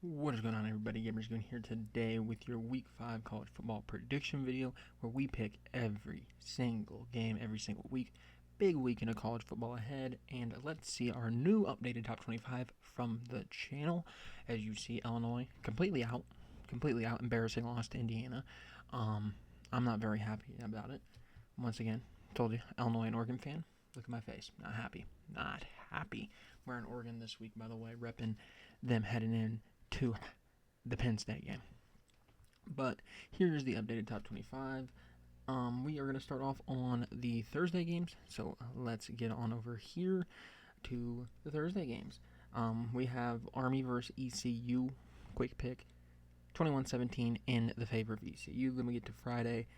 What is going on, everybody? Gamers Goon here today with your Week 5 college football prediction video where we pick every single game every single week. Big weekend of college football ahead, and let's see our new updated top 25 from the channel. As you see, Illinois completely out, embarrassing loss to Indiana. I'm not very happy about it. Once again, told you, Illinois and Oregon fan. Look at my face. Not happy. We're in Oregon this week, by the way, repping them heading in to the Penn State game. But here's the updated top 25. We are going to start off on the Thursday games. So let's get on over here to the Thursday games. We have Army versus ECU. Quick pick. 21-17 in the favor of ECU. Then we get to Friday.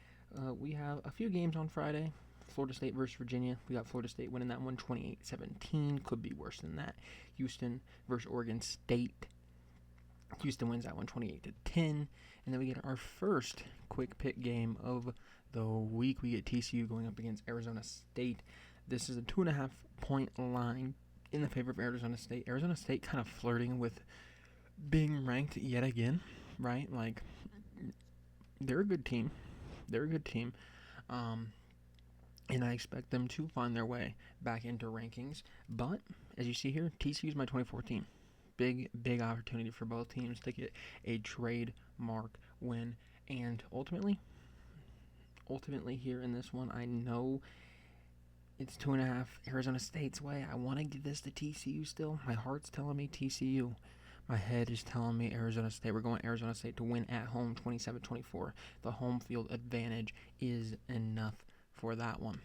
We have a few games on Friday. Florida State versus Virginia. We got Florida State winning that one 28-17. Could be worse than that. Houston versus Oregon State. Houston wins that one 28-10. And then we get our first quick pick game of the week. We get TCU going up against Arizona State. This is a 2.5 point line in the favor of Arizona State. Arizona State kind of flirting with being ranked yet again, right? Like, they're a good team. And I expect them to find their way back into rankings. But, as you see here, TCU is my 2014. Big opportunity for both teams to get a trademark win. And ultimately here in this one, I know it's 2.5 Arizona State's way. I want to give this to TCU still. My heart's telling me TCU. My head is telling me Arizona State. We're going Arizona State to win at home 27-24. The home field advantage is enough for that one.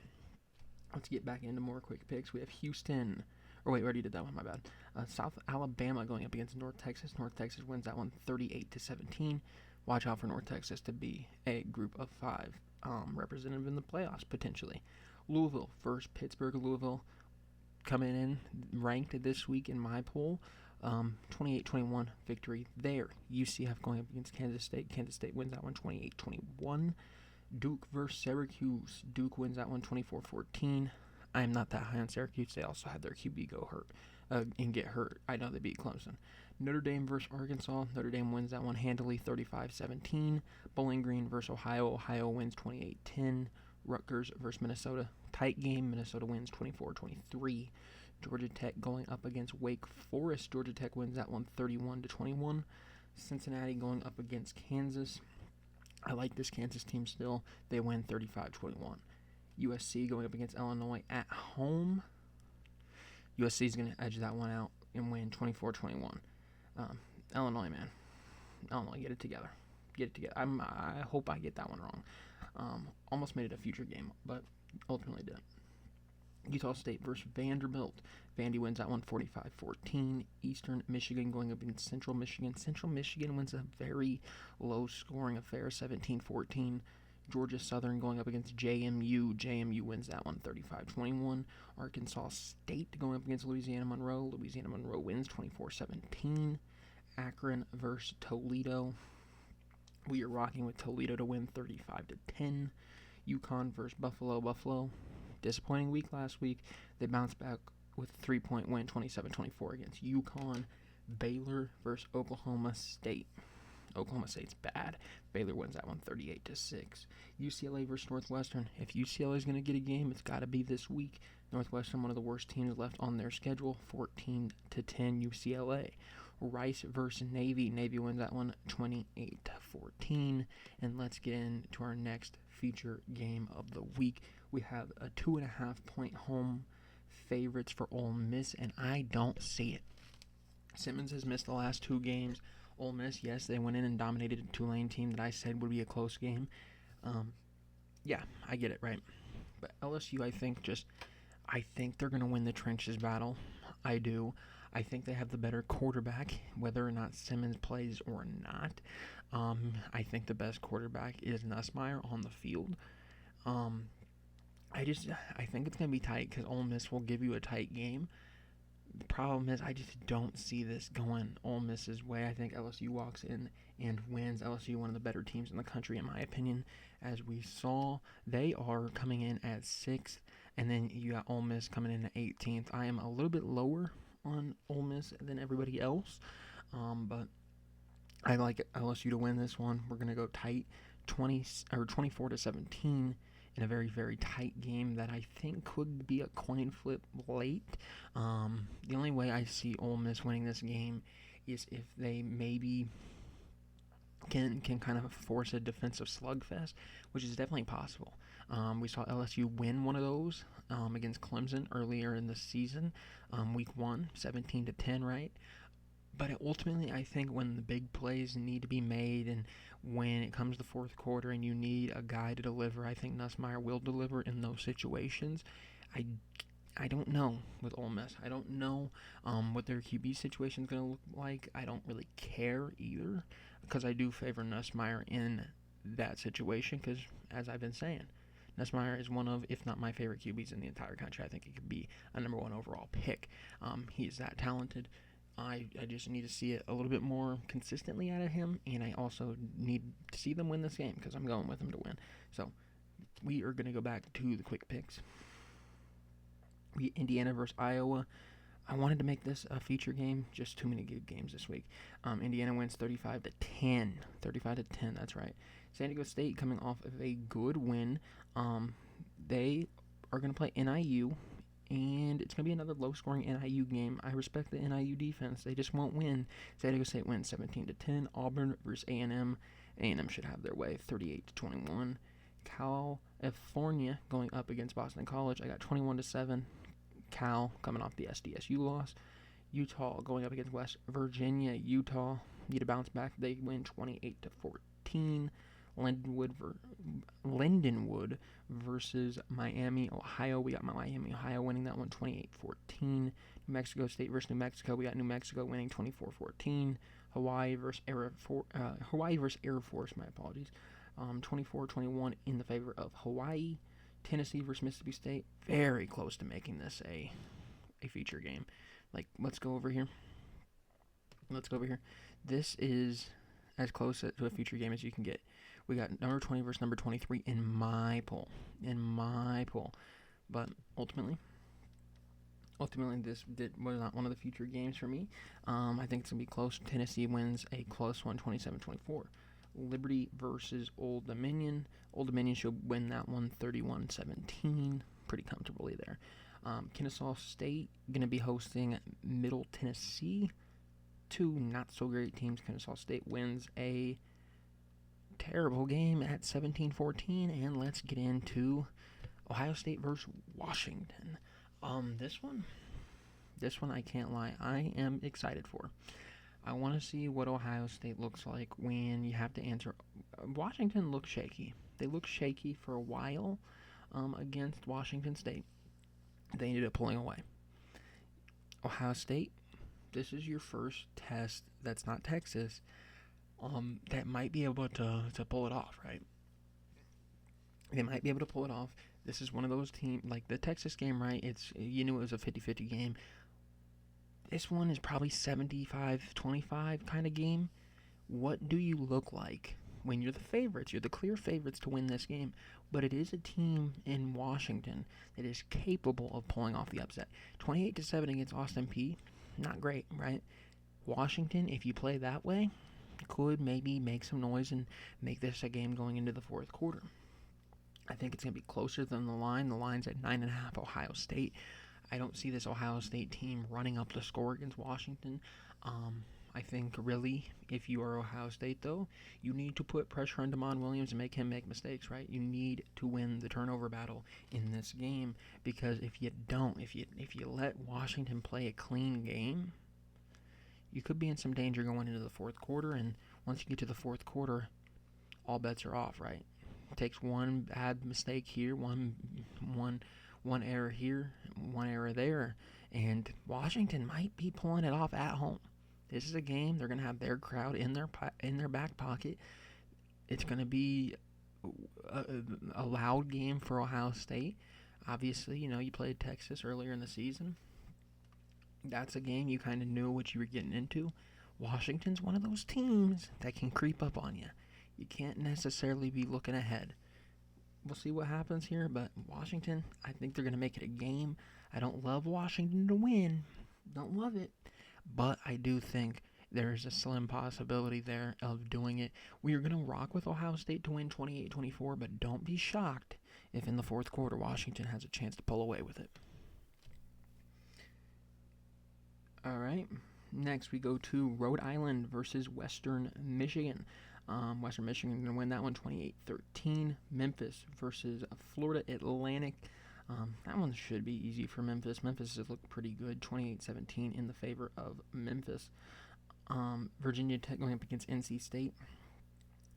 Let's get back into more quick picks. We have Houston. We already did that one, my bad. South Alabama going up against North Texas. North Texas wins that one 38-17. Watch out for North Texas to be a group of 5 representative in the playoffs, potentially. Louisville versus Pittsburgh. Louisville coming in ranked this week in my poll. 28-21 victory there. UCF going up against Kansas State. Kansas State wins that one 28-21. Duke versus Syracuse. Duke wins that one 24-14. I am not that high on Syracuse. They also had their QB go hurt and get hurt. I know they beat Clemson. Notre Dame versus Arkansas. Notre Dame wins that one handily 35-17. Bowling Green versus Ohio. Ohio wins 28-10. Rutgers versus Minnesota. Tight game. Minnesota wins 24-23. Georgia Tech going up against Wake Forest. Georgia Tech wins that one 31-21. Cincinnati going up against Kansas. I like this Kansas team still. They win 35-21. USC going up against Illinois at home. USC is going to edge that one out and win 24-21. Illinois, man. Illinois, get it together. I hope I get that one wrong. Almost made it a future game, but ultimately didn't. Utah State versus Vanderbilt. Vandy wins that one 45-14. Eastern Michigan going up against Central Michigan. Central Michigan wins a very low-scoring affair, 17-14. Georgia Southern going up against JMU. JMU wins that one 35-21. Arkansas State going up against Louisiana Monroe. Louisiana Monroe wins 24-17. Akron versus Toledo. We are rocking with Toledo to win 35-10. UConn versus Buffalo. Buffalo, disappointing week last week. They bounced back with a 3-point win, 27-24 against UConn. Baylor versus Oklahoma State. Oklahoma State's bad. Baylor wins that one 38-6. UCLA versus Northwestern. If UCLA is going to get a game, it's got to be this week. Northwestern, one of the worst teams left on their schedule, 14-10 UCLA. Rice versus Navy. Navy wins that one 28-14. And let's get into our next feature game of the week. We have a 2.5 point home favorites for Ole Miss, and I don't see it. Simmons has missed the last 2 games. Ole Miss, yes, they went in and dominated a Tulane team that I said would be a close game. Yeah, I get it, right? But LSU, I think they're going to win the trenches battle. I do. I think they have the better quarterback, whether or not Simmons plays or not. I think the best quarterback is Nussmeier on the field. I think it's going to be tight because Ole Miss will give you a tight game. The problem is I just don't see this going Ole Miss's way. I think LSU walks in and wins. LSU, one of the better teams in the country, in my opinion. As we saw, they are coming in at 6th, and then you got Ole Miss coming in at 18th. I am a little bit lower on Ole Miss than everybody else, but I like LSU to win this one. We're gonna go tight, 24-17 in a very very tight game that I think could be a coin flip late. The only way I see Ole Miss winning this game is if they maybe can kind of force a defensive slugfest, which is definitely possible. We saw LSU win one of those against Clemson earlier in the season, week 1, 17-10, right? But ultimately, I think when the big plays need to be made and when it comes to the fourth quarter and you need a guy to deliver, I think Nussmeier will deliver in those situations. I, I don't know with Ole Miss. I don't know what their QB situation is going to look like. I don't really care either because I do favor Nussmeier in that situation because, as I've been saying, Nussmeier is one of, if not my favorite QBs in the entire country. I think he could be a number 1 overall pick. He's that talented. I just need to see it a little bit more consistently out of him, and I also need to see them win this game because I'm going with them to win. So we are going to go back to the quick picks. Indiana versus Iowa. I wanted to make this a feature game. Just too many good games this week. Indiana wins 35-10. 35-10. That's right. San Diego State coming off of a good win. They are going to play NIU. And it's going to be another low-scoring NIU game. I respect the NIU defense. They just won't win. San Diego State wins 17-10. Auburn versus A&M. A&M should have their way, 38-21. California going up against Boston College. I got 21-7. Cal coming off the SDSU loss. Utah going up against West Virginia. Utah need to bounce back. They win 28-14. Lindenwood versus Miami, Ohio. We got Miami, Ohio winning that one 28-14. New Mexico State versus New Mexico. We got New Mexico winning 24-14. Hawaii versus Air Force. My apologies. 24-21 in the favor of Hawaii. Tennessee versus Mississippi State. Very close to making this a feature game. Let's go over here. This is as close to a feature game as you can get. We got number 20 versus number 23 in my poll. But ultimately, this was not one of the feature games for me. I think it's going to be close. Tennessee wins a close one, 27-24. Liberty versus Old Dominion. Old Dominion should win that one, 31-17. Pretty comfortably there. Kennesaw State going to be hosting Middle Tennessee. Two not-so-great teams. Kennesaw State wins a terrible game at 17-14, and let's get into Ohio State versus Washington. This one I can't lie, I am excited for. I want to see what Ohio State looks like when you have to answer. Washington looks shaky. They looked shaky for a while against Washington State. They ended up pulling away. Ohio State, this is your first test that's not Texas. That might be able to pull it off, right? They might be able to pull it off. This is one of those teams, like the Texas game, right? You knew it was a 50-50 game. This one is probably 75-25 kind of game. What do you look like when you're the favorites? You're the clear favorites to win this game, but it is a team in Washington that is capable of pulling off the upset. 28-7 against Austin Peay, not great, right? Washington, if you play that way, could maybe make some noise and make this a game going into the fourth quarter. I think it's going to be closer than the line. The line's at 9.5 Ohio State. I don't see this Ohio State team running up the score against Washington. I think really, if you are Ohio State, though, you need to put pressure on Damon Williams and make him make mistakes, right? You need to win the turnover battle in this game because if you don't, if you let Washington play a clean game, you could be in some danger going into the fourth quarter, and once you get to the fourth quarter, all bets are off, right? It takes one bad mistake here, one error here, one error there, and Washington might be pulling it off at home. This is a game they're going to have their crowd in their back pocket. It's going to be a loud game for Ohio State. Obviously, you played Texas earlier in the season. That's a game you kind of knew what you were getting into. Washington's one of those teams that can creep up on you. You can't necessarily be looking ahead. We'll see what happens here, but Washington, I think they're going to make it a game. I don't love Washington to win. Don't love it. But I do think there's a slim possibility there of doing it. We are going to rock with Ohio State to win 28-24, but don't be shocked if in the fourth quarter Washington has a chance to pull away with it. All right. Next, we go to Rhode Island versus Western Michigan. Western Michigan going to win that one 28-13. Memphis versus Florida Atlantic. That one should be easy for Memphis. Memphis has looked pretty good, 28-17 in the favor of Memphis. Virginia Tech going up against NC State.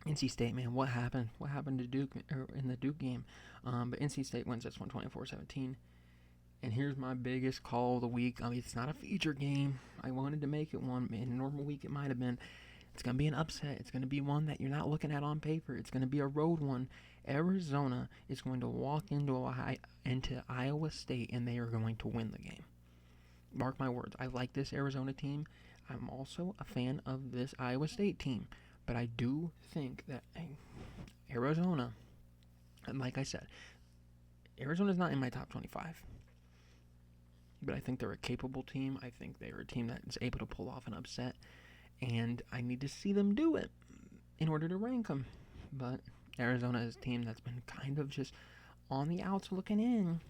NC State, man, what happened? What happened to Duke in the Duke game? But NC State wins this one 24-17. And here's my biggest call of the week. I mean, it's not a feature game. I wanted to make it one. In a normal week, it might have been. It's going to be an upset. It's going to be one that you're not looking at on paper. It's going to be a road one. Arizona is going to walk into Iowa State, and they are going to win the game. Mark my words. I like this Arizona team. I'm also a fan of this Iowa State team. But I do think that Arizona, and like I said, Arizona's not in my top 25. But I think they're a capable team. I think they're a team that is able to pull off an upset. And I need to see them do it in order to rank them. But Arizona is a team that's been kind of just on the outs looking in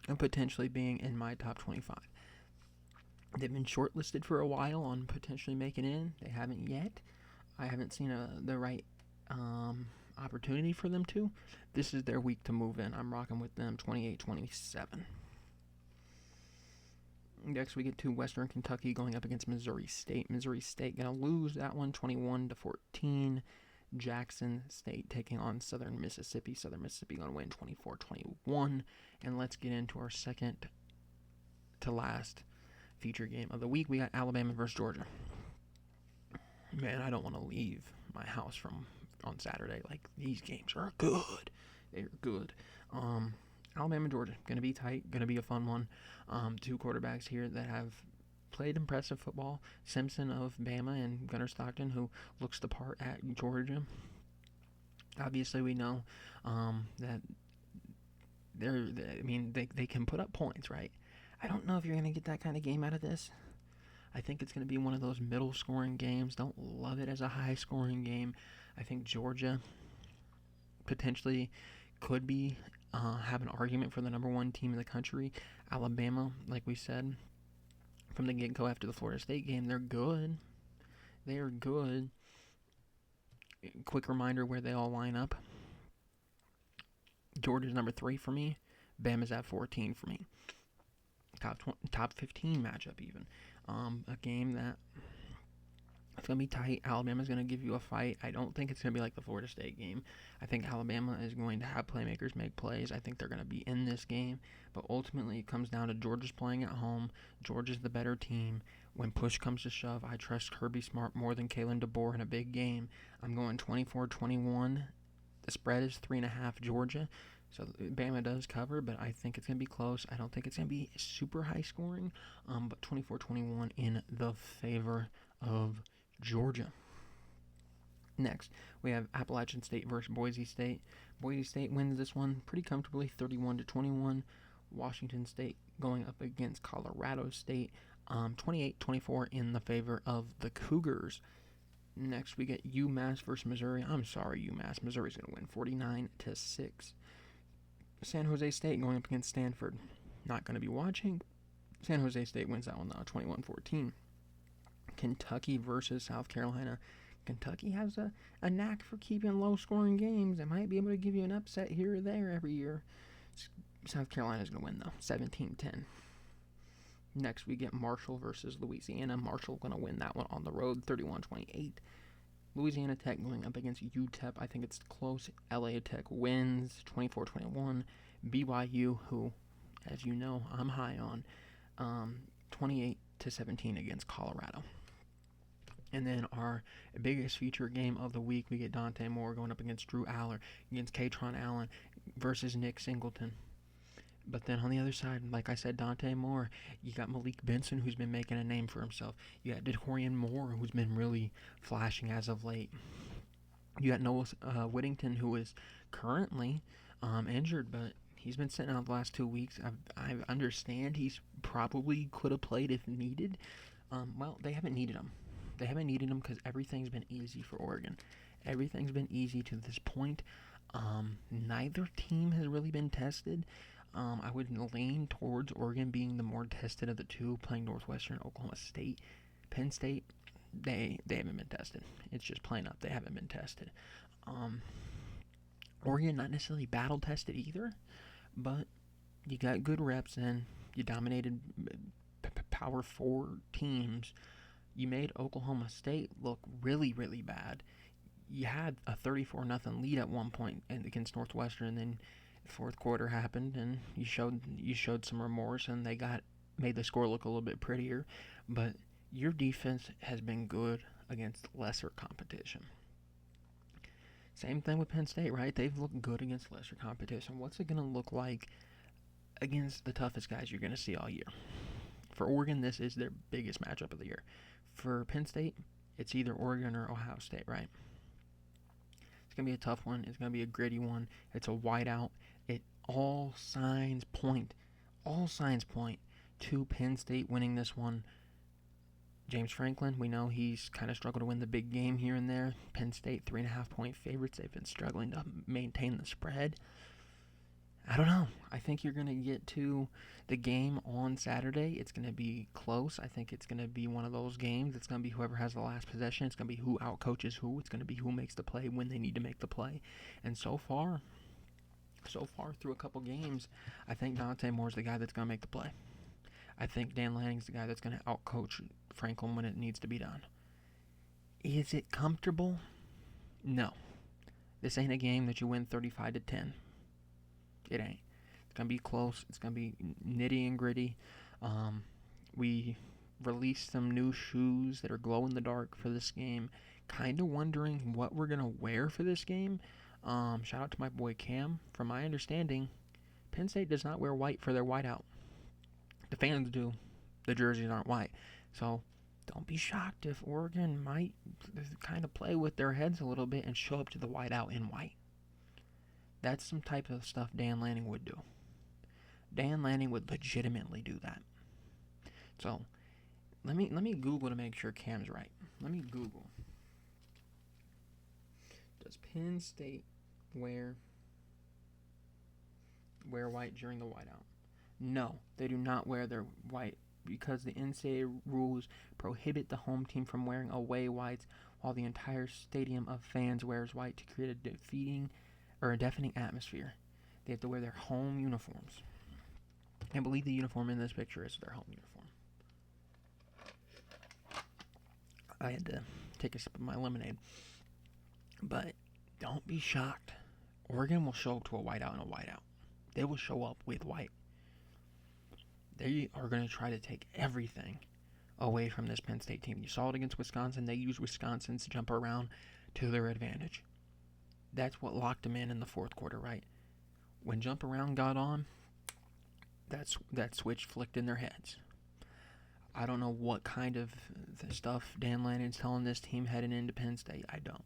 and potentially being in my top 25. They've been shortlisted for a while on potentially making in. They haven't yet. I haven't seen the right opportunity for them to. This is their week to move in. I'm rocking with them 28-27. Next, we get to Western Kentucky going up against Missouri State. Missouri State going to lose that one 21-14. Jackson State taking on Southern Mississippi. Southern Mississippi going to win 24-21. And let's get into our second to last feature game of the week. We got Alabama versus Georgia. Man, I don't want to leave my house on Saturday. Like, these games are good. They're good. Alabama, Georgia, going to be tight, going to be a fun one. Two quarterbacks here that have played impressive football. Simpson of Bama and Gunnar Stockton, who looks the part at Georgia. Obviously, we know that they can put up points, right? I don't know if you're going to get that kind of game out of this. I think it's going to be one of those middle-scoring games. Don't love it as a high-scoring game. I think Georgia potentially could be have an argument for the number one team in the country. Alabama, like we said, from the get-go after the Florida State game, they're good. They are good. Quick reminder where they all line up. Georgia's number 3 for me. Bama's at 14 for me. Top 15 matchup even. A game that it's going to be tight. Alabama's going to give you a fight. I don't think it's going to be like the Florida State game. I think Alabama is going to have playmakers make plays. I think they're going to be in this game. But ultimately, it comes down to Georgia's playing at home. Georgia's the better team. When push comes to shove, I trust Kirby Smart more than Kalen DeBoer in a big game. I'm going 24-21. The spread is 3.5 Georgia. So Bama does cover, but I think it's going to be close. I don't think it's going to be super high scoring, but 24-21 in the favor of Georgia. Next, we have Appalachian State versus Boise State. Boise State wins this one pretty comfortably, 31-21. Washington State going up against Colorado State, 28-24 in the favor of the Cougars. Next, we get UMass versus Missouri. I'm sorry, UMass. Missouri's going to win 49-6. San Jose State going up against Stanford. Not going to be watching. San Jose State wins that one, though, 21-14. Kentucky versus South Carolina. Kentucky has a knack for keeping low-scoring games. They might be able to give you an upset here or there every year. South Carolina's going to win, though, 17-10. Next, we get Marshall versus Louisiana. Marshall going to win that one on the road, 31-28. Louisiana Tech going up against UTEP. I think it's close. LA Tech wins 24-21. BYU, who, as you know, I'm high on, 28-17 against Colorado. And then our biggest feature game of the week, we get Dante Moore going up against Drew Aller, against Katron Allen versus Nick Singleton. But then on the other side, like I said, Dante Moore, you got Malik Benson, who's been making a name for himself. You got DeCorian Moore, who's been really flashing as of late. You got Noah Whittington, who is currently injured, but he's been sitting out the last 2 weeks. I understand he's probably could have played if needed. Well, they haven't needed them. They haven't needed them because everything's been easy for Oregon. Everything's been easy to this point. Neither team has really been tested. I would lean towards Oregon being the more tested of the two, playing Northwestern, Oklahoma State. Penn State, they haven't been tested. It's just plain up. They haven't been tested. Um, Oregon not necessarily battle tested either, but you got good reps in. You dominated Power Four teams. You made Oklahoma State look really, really bad. You had a 34-0 lead at one point against Northwestern, and then the fourth quarter happened, and you showed some remorse, and they made the score look a little bit prettier. But your defense has been good against lesser competition. Same thing with Penn State, right? They've looked good against lesser competition. What's it going to look like against the toughest guys you're going to see all year? For Oregon, this is their biggest matchup of the year. For Penn State, it's either Oregon or Ohio State, right? It's going to be a tough one. It's going to be a gritty one. It's a whiteout. All signs point to Penn State winning this one. James Franklin, we know he's kind of struggled to win the big game here and there. Penn State, 3.5-point favorites. They've been struggling to maintain the spread. I don't know. I think you're going to get to the game on Saturday. It's going to be close. I think it's going to be one of those games. It's going to be whoever has the last possession. It's going to be who outcoaches who. It's going to be who makes the play when they need to make the play. And so far through a couple games, I think Dante Moore's the guy that's going to make the play. I think Dan Lanning's the guy that's going to outcoach Franklin when it needs to be done. Is it comfortable? No. This ain't a game that you win 35-10. It ain't. It's going to be close. It's going to be nitty and gritty. We released some new shoes that are glow in the dark for this game. Kind of wondering what we're going to wear for this game. Shout out to my boy Cam. From my understanding, Penn State does not wear white for their whiteout. The fans do. The jerseys aren't white. So don't be shocked if Oregon might kind of play with their heads a little bit and show up to the whiteout in white. That's some type of stuff Dan Lanning would do. Dan Lanning would legitimately do that. So let me Google to make sure Cam's right. Let me Google. Does Penn State wear white during the whiteout? No, they do not wear their white because the NCAA rules prohibit the home team from wearing away whites while the entire stadium of fans wears white to create a deafening atmosphere. They have to wear their home uniforms. I believe the uniform in this picture is their home uniform. I had to take a sip of my lemonade. But don't be shocked. Oregon will show up to a whiteout and a whiteout. They will show up with white. They are going to try to take everything away from this Penn State team. You saw it against Wisconsin. They used Wisconsin's jump around to their advantage. That's what locked them in the fourth quarter, right? When jump around got on, that switch flicked in their heads. I don't know what kind of stuff Dan Lanning's telling this team heading into Penn State. I don't.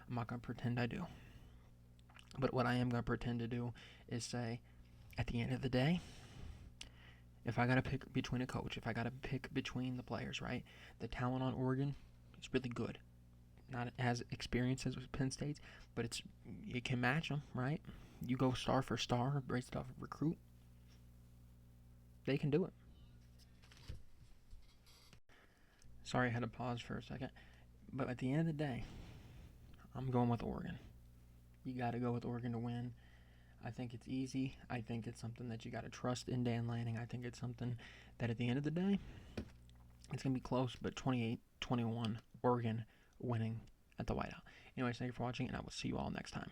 I'm not going to pretend I do. But what I am going to pretend to do is say, at the end of the day, if I got to pick between a coach, if I got to pick between the players, right? The talent on Oregon is really good. Not as experienced as Penn State's, but you can match them, right? You go star for star, based off of recruit. They can do it. Sorry, I had to pause for a second. But at the end of the day, I'm going with Oregon. You got to go with Oregon to win. I think it's easy. I think it's something that you got to trust in Dan Lanning. I think it's something that at the end of the day, it's going to be close, but 28-21, Oregon winning at the whiteout. Anyways, thank you for watching, and I will see you all next time.